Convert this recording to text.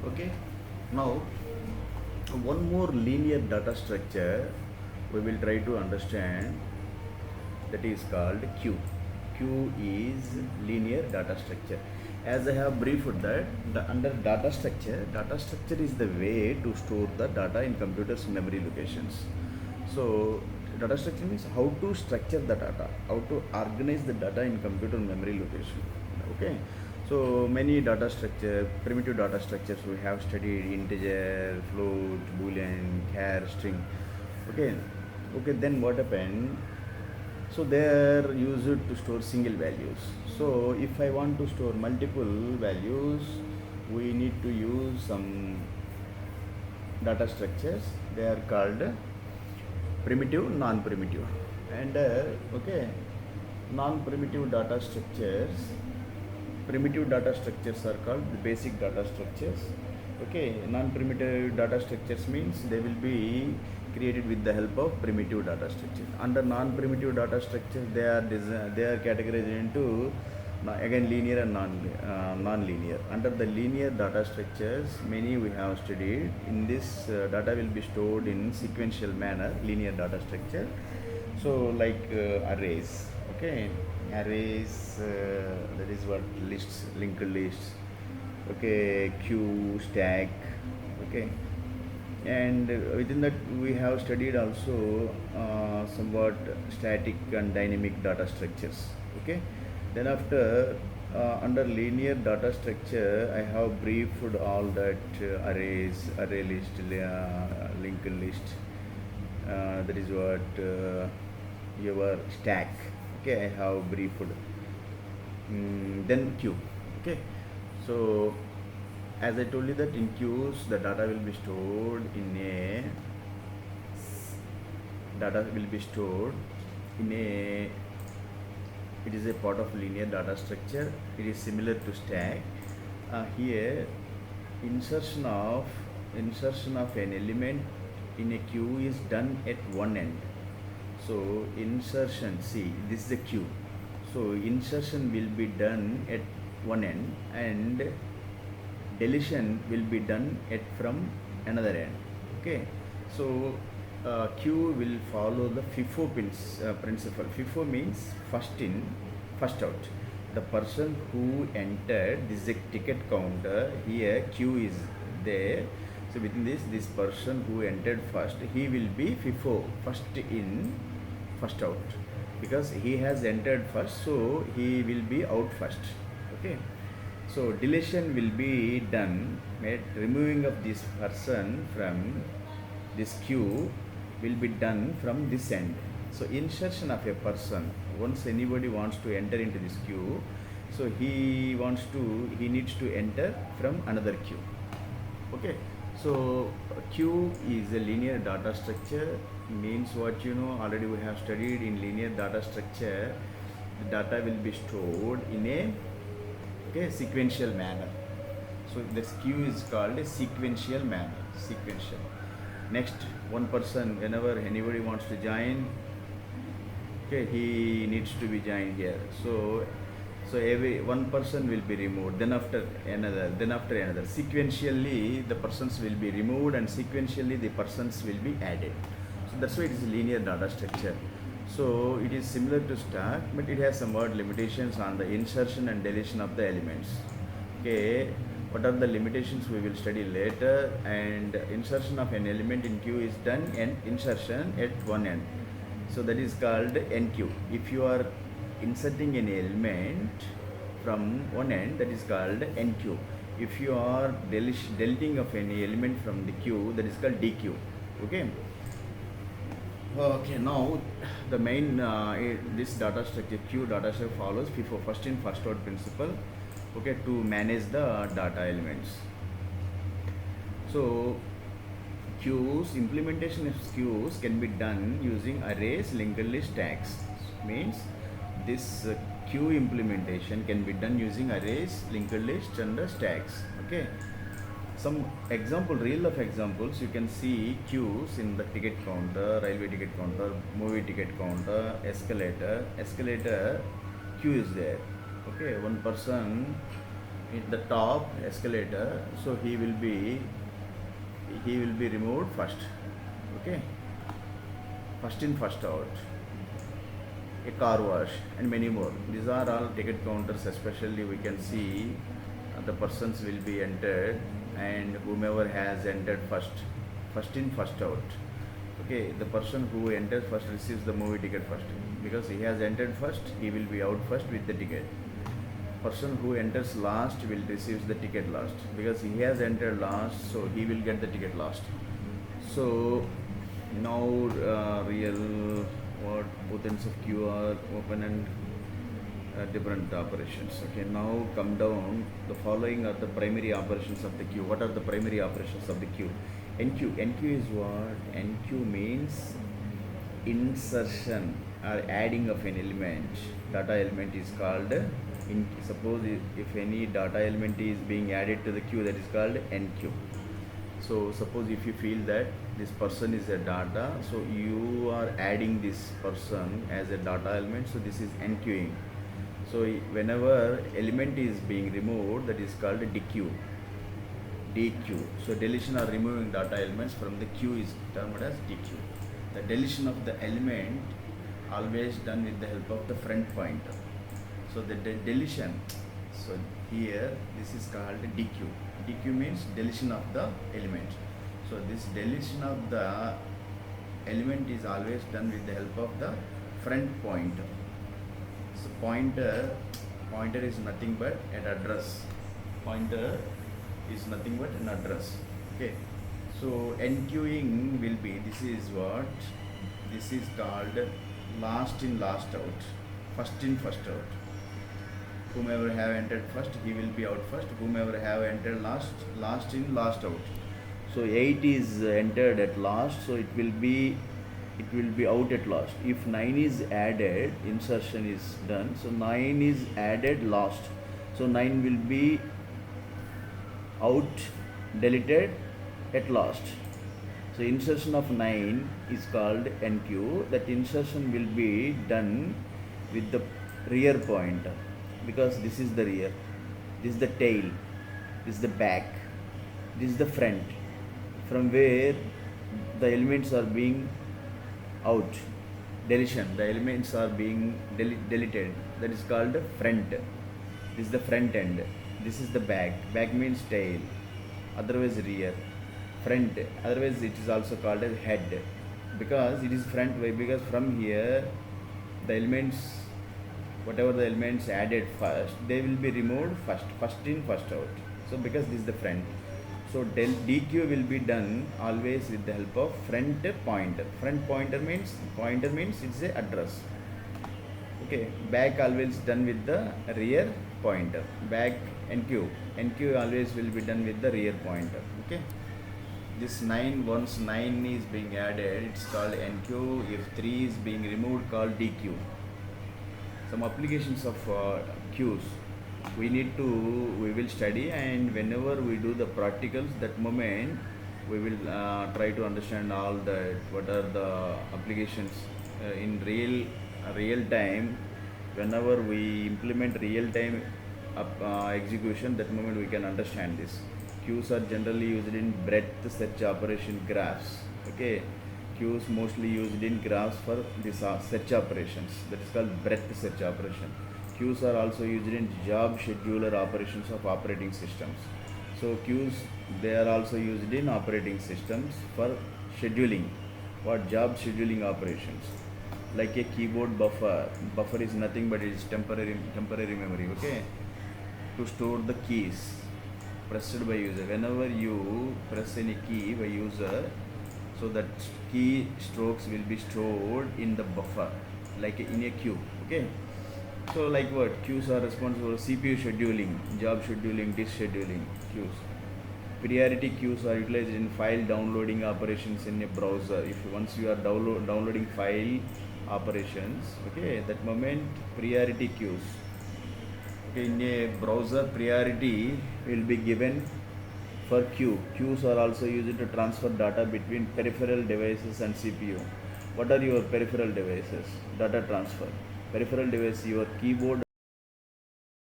Okay, now one more linear data structure we will try to understand, that is called queue. Queue is linear data structure. As I have briefed that under data structure is the way to store the data in computer's memory locations. So data structure means how to structure the data, how to organize the data in computer memory location. Okay, so many data structure, primitive data structures we have studied: integer, float, boolean, char, string. Okay, okay. Then what happened? So they are used to store single values. So if I want to store multiple values, we need to use some data structures. They are called primitive, non-primitive, and okay, non-primitive data structures. Primitive data structures are called the basic data structures. Okay, non-primitive data structures means they will be created with the help of primitive data structures. Under non-primitive data structures, they are categorized into again linear and non-linear. Under the linear data structures, many we have studied. In this, data will be stored in sequential manner, linear data structure. So like arrays. Okay, arrays, that is what lists, linked lists. Okay, queue, stack. Okay, and within that we have studied also somewhat static and dynamic data structures. Okay, then after under linear data structure I have briefed all that arrays, array list, linked list, that is what your stack. Okay, I have briefed. Then queue. Okay, so as I told you that in queues the data will be stored in a it is a part of linear data structure. It is similar to stack. Here insertion of an element in a queue is done at one end. So insertion, see, this is a queue. So insertion will be done at one end and deletion will be done at from another end. Okay, so queue will follow the FIFO principle. FIFO means first in, first out. The person who entered, this is a ticket counter. Here queue is there. So within this person who entered first, he will be FIFO, first in, first out, because he has entered first, so he will be out first. Okay, so deletion will be done, removing of this person from this queue will be done from this end. So insertion of a person, once anybody wants to enter into this queue, so he needs to enter from another queue. Okay, so queue is a linear data structure. Means what, you know, already we have studied in linear data structure, the data will be stored in a sequential manner. So this queue is called a sequential manner. Sequential. Next, one person, whenever anybody wants to join, okay, he needs to be joined here. So every one person will be removed, then after another, then after another. Sequentially the persons will be removed and sequentially the persons will be added. So that's why it is a linear data structure. So it is similar to stack, but it has somewhat limitations on the insertion and deletion of the elements. Okay, what are the limitations we will study later. And insertion of an element in queue is done and insertion at one end. So that is called NQ. If you are inserting an element from one end, that is called NQ. If you are deleting of any element from the queue, that is called DQ. Okay. Okay, now the main this data structure, queue data structure, follows FIFO, first in first out principle. Okay, to manage the data elements. So queues, implementation of queues can be done using arrays, linked list, tags. Means this queue implementation can be done using arrays, linked list, and stacks. Okay, some example, real of examples, you can see queues in the ticket counter, railway ticket counter, movie ticket counter, escalator queue is there. Okay, one person in the top escalator, so he will be removed first. Okay, first in first out, a car wash, and many more. These are all ticket counters. Especially we can see the persons will be entered, and whomever has entered first in first out. Okay, the person who enters first receives the movie ticket first, because he has entered first, he will be out first with the ticket. Person who enters last will receive the ticket last, because he has entered last, so he will get the ticket last. So now real what both ends of queue are open and different operations. Okay, now come down. The following are the primary operations of the queue. What are the primary operations of the queue? NQ. NQ is what? NQ means insertion or adding of an element. Data element is called suppose if any data element is being added to the queue, that is called NQ. So suppose if you feel that this person is a data, so you are adding this person as a data element, so this is NQing. So whenever element is being removed, that is called DQ. DQ. So deletion or removing data elements from the queue is termed as DQ. The deletion of the element always done with the help of the front pointer. So the deletion, so here this is called DQ. DQ means deletion of the element. So this deletion of the element is always done with the help of the front pointer. So pointer is nothing but an address. Pointer is nothing but an address. Okay. So NQing will be, this is what? This is called last in last out. First in first out. Whomever have entered first, he will be out first. Whomever have entered last in last out. So 8 is entered at last, so it will be out at last. If 9 is added, insertion is done, so 9 is added last, so 9 will be out, deleted at last. So insertion of 9 is called NQ. That insertion will be done with the rear pointer, because this is the rear, this is the tail, this is the back, this is the front, from where the elements are being out, deletion, the elements are being deleted, that is called front. This is the front end, this is the back. Back means tail, otherwise rear. Front, otherwise it is also called as head, because it is front way, because from here the elements, whatever the elements added first, they will be removed first in first out. So because this is the front, so DQ will be done always with the help of front pointer. Front pointer means it's a address. Okay, back always done with the rear pointer. Back NQ always will be done with the rear pointer. Okay, this 9, once 9 is being added, it's called NQ. If 3 is being removed, called DQ. Some applications of queues we will study, and whenever we do the practicals, that moment we will try to understand all that, what are the applications in real time. Whenever we implement real time execution, that moment we can understand this. Queues are generally used in breadth search operation graphs. Okay, queues mostly used in graphs for this search operations, that is called breadth search operation. Queues are also used in job scheduler operations of operating systems. So queues, they are also used in operating systems for scheduling, what job scheduling operations, like a keyboard buffer. Buffer is nothing but it is temporary memory. Okay, to store the keys pressed by user. Whenever you press any key by user, so that key strokes will be stored in the buffer, like in a queue. Okay, so like what? Queues are responsible for CPU scheduling, job scheduling, disk scheduling. Queues. Priority queues are utilized in file downloading operations in a browser. If once you are downloading file operations, okay, that moment priority queues. Okay, in a browser, priority will be given for queue. Queues are also used to transfer data between peripheral devices and CPU. What are your peripheral devices? Data transfer. Peripheral device, your keyboard